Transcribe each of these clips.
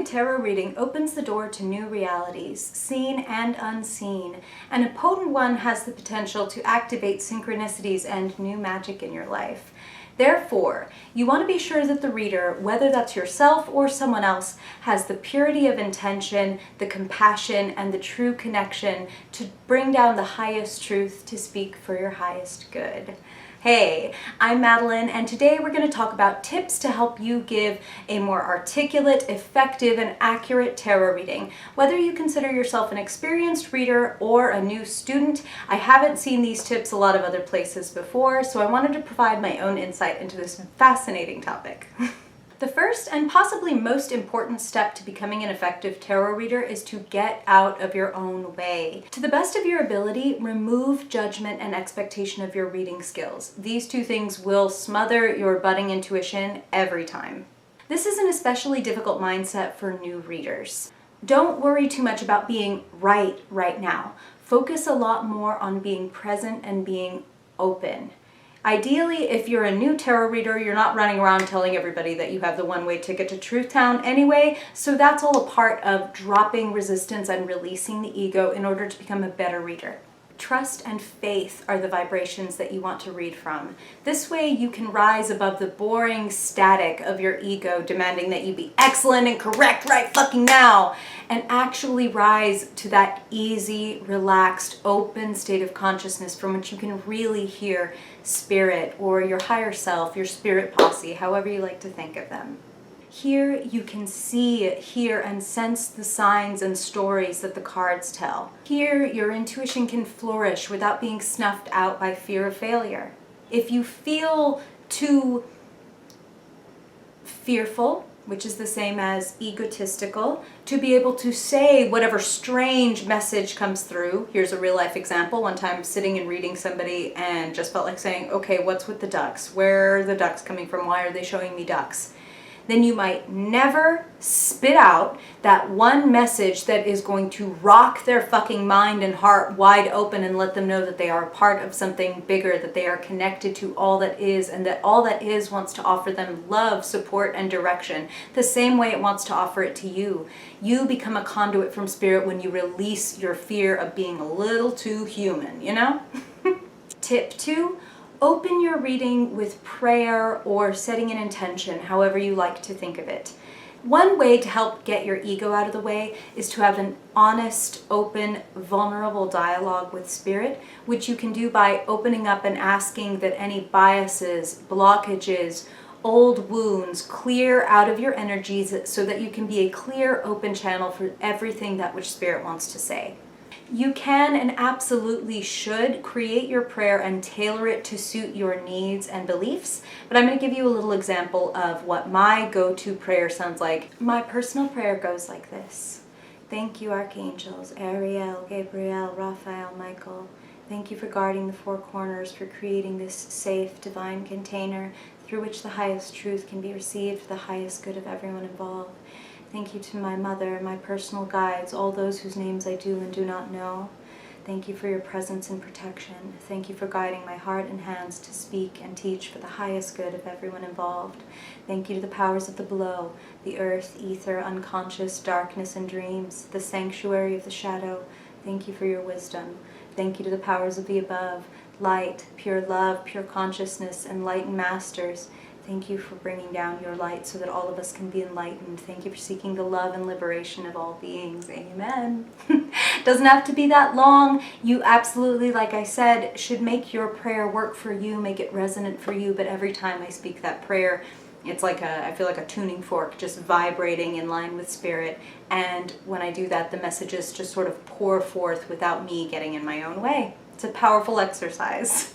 a tarot reading opens the door to new realities, seen and unseen, and a potent one has the potential to activate synchronicities and new magic in your life. Therefore, you want to be sure that the reader, whether that's yourself or someone else, has the purity of intention, the compassion, and the true connection to bring down the highest truth to speak for your highest good. Hey, I'm Madeline, and today we're going to talk about tips to help you give a more articulate, effective, and accurate tarot reading. Whether you consider yourself an experienced reader or a new student, I haven't seen these tips a lot of other places before, so I wanted to provide my own insight into this fascinating topic. The first and possibly most important step to becoming an effective tarot reader is to get out of your own way. To the best of your ability, remove judgment and expectation of your reading skills. These two things will smother your budding intuition every time. This is an especially difficult mindset for new readers. Don't worry too much about being right now. Focus a lot more on being present and being open. Ideally, if you're a new tarot reader, you're not running around telling everybody that you have the one-way ticket to Truth Town anyway, so that's all a part of dropping resistance and releasing the ego in order to become a better reader. Trust and faith are the vibrations that you want to read from. This way you can rise above the boring static of your ego demanding that you be excellent and correct right fucking now, and actually rise to that easy, relaxed, open state of consciousness from which you can really hear spirit or your higher self, your spirit posse, however you like to think of them. Here you can see, hear, and sense the signs and stories that the cards tell. Here your intuition can flourish without being snuffed out by fear of failure. If you feel too fearful, which is the same as egotistical, to be able to say whatever strange message comes through. Here's a real life example. One time sitting and reading somebody and just felt like saying, okay, what's with the ducks? Where are the ducks coming from? Why are they showing me ducks? Then you might never spit out that one message that is going to rock their fucking mind and heart wide open and let them know that they are a part of something bigger, that they are connected to all that is, and that all that is wants to offer them love, support, and direction, the same way it wants to offer it to you. You become a conduit from spirit when you release your fear of being a little too human, you know? Tip 2. Open your reading with prayer or setting an intention, however you like to think of it. One way to help get your ego out of the way is to have an honest, open, vulnerable dialogue with spirit, which you can do by opening up and asking that any biases, blockages, old wounds clear out of your energies so that you can be a clear, open channel for everything that which spirit wants to say. You can and absolutely should create your prayer and tailor it to suit your needs and beliefs, but I'm going to give you a little example of what my go-to prayer sounds like. My personal prayer goes like this. Thank you, archangels, Ariel, Gabriel, Raphael, Michael. Thank you for guarding the four corners, for creating this safe, divine container through which the highest truth can be received for the highest good of everyone involved. Thank you to my mother, my personal guides, all those whose names I do and do not know. Thank you for your presence and protection. Thank you for guiding my heart and hands to speak and teach for the highest good of everyone involved. Thank you to the powers of the below, the earth, ether, unconscious, darkness, and dreams, the sanctuary of the shadow. Thank you for your wisdom. Thank you to the powers of the above, light, pure love, pure consciousness, enlightened masters. Thank you for bringing down your light so that all of us can be enlightened. Thank you for seeking the love and liberation of all beings. Amen. Doesn't have to be that long. You absolutely, like I said, should make your prayer work for you, make it resonant for you. But every time I speak that prayer, it's like I feel like a tuning fork just vibrating in line with spirit. And when I do that, the messages just sort of pour forth without me getting in my own way. It's a powerful exercise.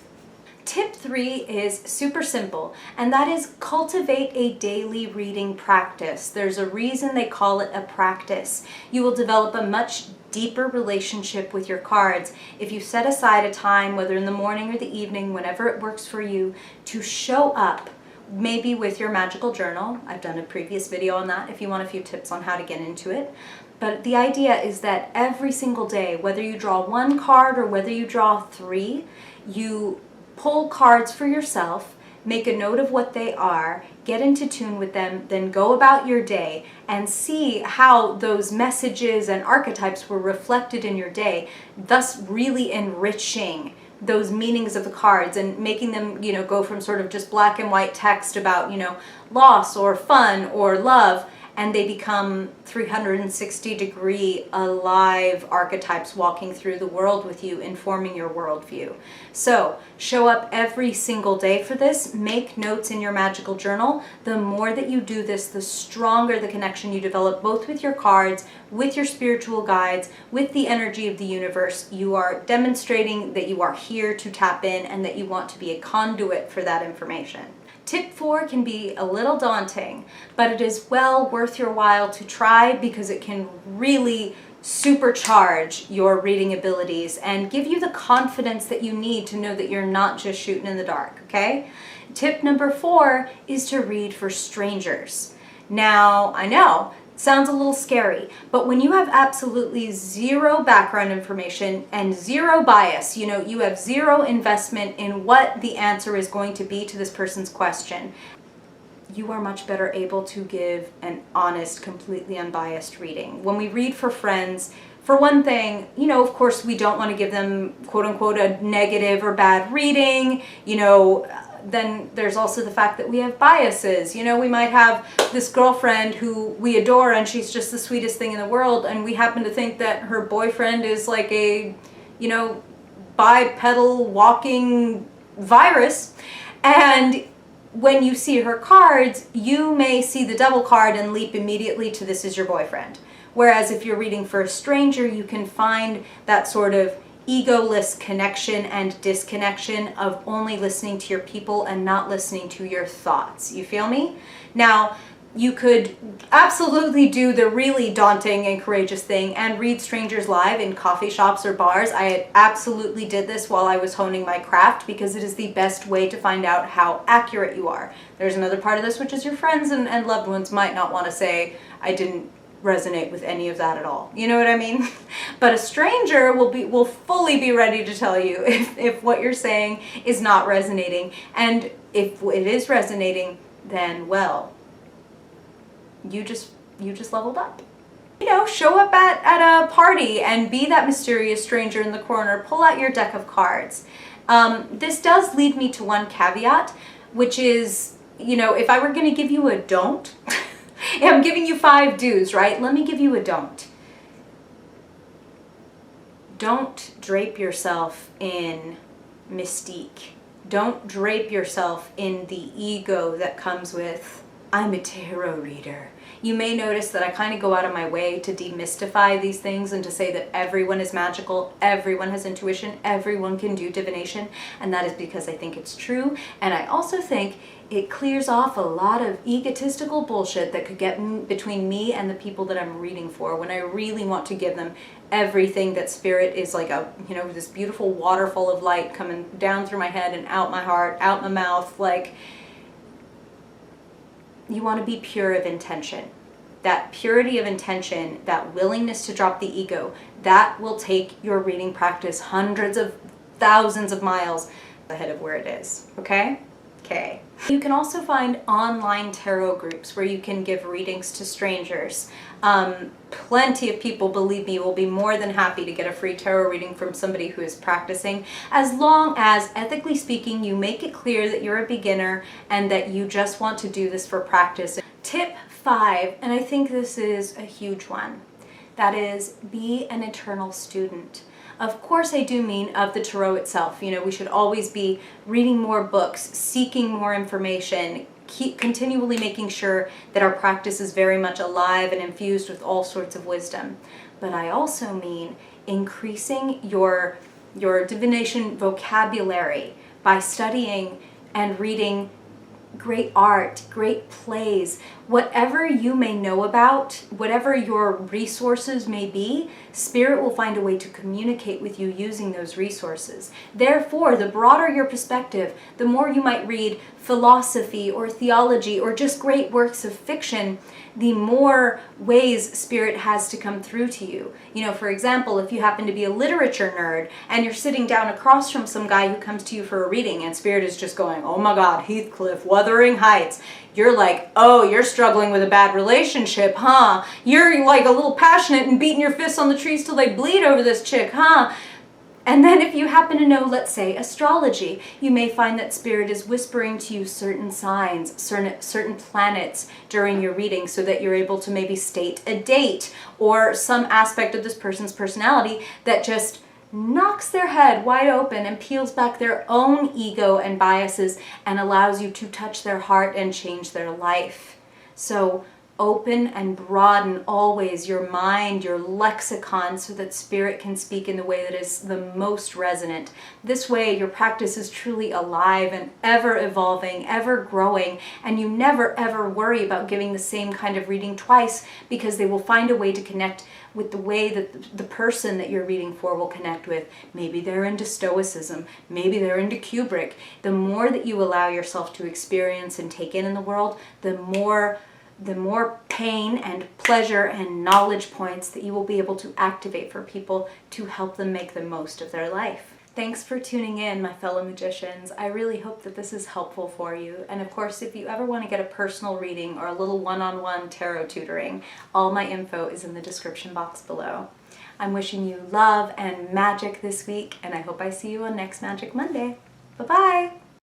Tip 3 is super simple, and that is cultivate a daily reading practice. There's a reason they call it a practice. You will develop a much deeper relationship with your cards if you set aside a time, whether in the morning or the evening, whenever it works for you, to show up, maybe with your magical journal. I've done a previous video on that if you want a few tips on how to get into it. But the idea is that every single day, whether you draw one card or whether you draw 3, you pull cards for yourself, make a note of what they are, get into tune with them, then go about your day and see how those messages and archetypes were reflected in your day, thus really enriching those meanings of the cards and making them, go from sort of just black and white text about, loss or fun or love, and they become 360-degree alive archetypes walking through the world with you, informing your worldview. So show up every single day for this. Make notes in your magical journal. The more that you do this, the stronger the connection you develop, both with your cards, with your spiritual guides, with the energy of the universe. You are demonstrating that you are here to tap in and that you want to be a conduit for that information. Tip 4 can be a little daunting, but it is well worth your while to try because it can really supercharge your reading abilities and give you the confidence that you need to know that you're not just shooting in the dark, okay? Tip number 4 is to read for strangers. Now, I know, sounds a little scary, but when you have absolutely zero background information and zero bias, you have zero investment in what the answer is going to be to this person's question, you are much better able to give an honest, completely unbiased reading. When we read for friends, for one thing, of course we don't want to give them quote unquote a negative or bad reading, then there's also the fact that we have biases. We might have this girlfriend who we adore and she's just the sweetest thing in the world, and we happen to think that her boyfriend is like a, bipedal walking virus. And when you see her cards, you may see the devil card and leap immediately to this is your boyfriend. Whereas if you're reading for a stranger, you can find that sort of egoless connection and disconnection of only listening to your people and not listening to your thoughts. You feel me? Now, you could absolutely do the really daunting and courageous thing and read strangers live in coffee shops or bars. I absolutely did this while I was honing my craft because it is the best way to find out how accurate you are. There's another part of this, which is your friends and loved ones might not want to say, I didn't resonate with any of that at all. You know what I mean? But a stranger will fully be ready to tell you if what you're saying is not resonating. And if it is resonating, then well, you just leveled up. Show up at a party and be that mysterious stranger in the corner. Pull out your deck of cards. This does lead me to one caveat, which is, if I were going to give you a don't, I'm giving you 5 do's, right? Let me give you a don't. Don't drape yourself in mystique. Don't drape yourself in the ego that comes with, I'm a tarot reader. You may notice that I kind of go out of my way to demystify these things and to say that everyone is magical, everyone has intuition, everyone can do divination, and that is because I think it's true. And I also think it clears off a lot of egotistical bullshit that could get between me and the people that I'm reading for when I really want to give them everything that spirit is like this beautiful waterfall of light coming down through my head and out my heart, out my mouth. Like, you want to be pure of intention. That purity of intention, that willingness to drop the ego, that will take your reading practice hundreds of thousands of miles ahead of where it is, okay? Okay. You can also find online tarot groups where you can give readings to strangers. Plenty of people, believe me, will be more than happy to get a free tarot reading from somebody who is practicing, as long as, ethically speaking, you make it clear that you're a beginner and that you just want to do this for practice. Tip 5, and I think this is a huge one, that is, be an eternal student. Of course I do mean of the tarot itself. We should always be reading more books, seeking more information, keep continually making sure that our practice is very much alive and infused with all sorts of wisdom. But I also mean increasing your divination vocabulary by studying and reading great art, great plays, whatever you may know about, whatever your resources may be, Spirit will find a way to communicate with you using those resources. Therefore, the broader your perspective, the more you might read philosophy or theology or just great works of fiction, the more ways Spirit has to come through to you. You know, for example, if you happen to be a literature nerd and you're sitting down across from some guy who comes to you for a reading and Spirit is just going, oh my God, Heathcliff, Wuthering Heights. You're like, oh, you're struggling with a bad relationship, huh? You're like a little passionate and beating your fists on the trees till they bleed over this chick, huh? And then if you happen to know, let's say, astrology, you may find that Spirit is whispering to you certain signs, certain planets during your reading so that you're able to maybe state a date or some aspect of this person's personality that just knocks their head wide open and peels back their own ego and biases and allows you to touch their heart and change their life. So open and broaden always your mind, your lexicon, so that Spirit can speak in the way that is the most resonant. This way your practice is truly alive and ever evolving, ever growing, and you never ever worry about giving the same kind of reading twice, because they will find a way to connect with the way that the person that you're reading for will connect with. Maybe they're into Stoicism, maybe they're into Kubrick. The more that you allow yourself to experience and take in the world, the more pain and pleasure and knowledge points that you will be able to activate for people to help them make the most of their life. Thanks for tuning in, my fellow magicians. I really hope that this is helpful for you. And of course, if you ever want to get a personal reading or a little one-on-one tarot tutoring, all my info is in the description box below. I'm wishing you love and magic this week, and I hope I see you on next Magic Monday. Bye-bye!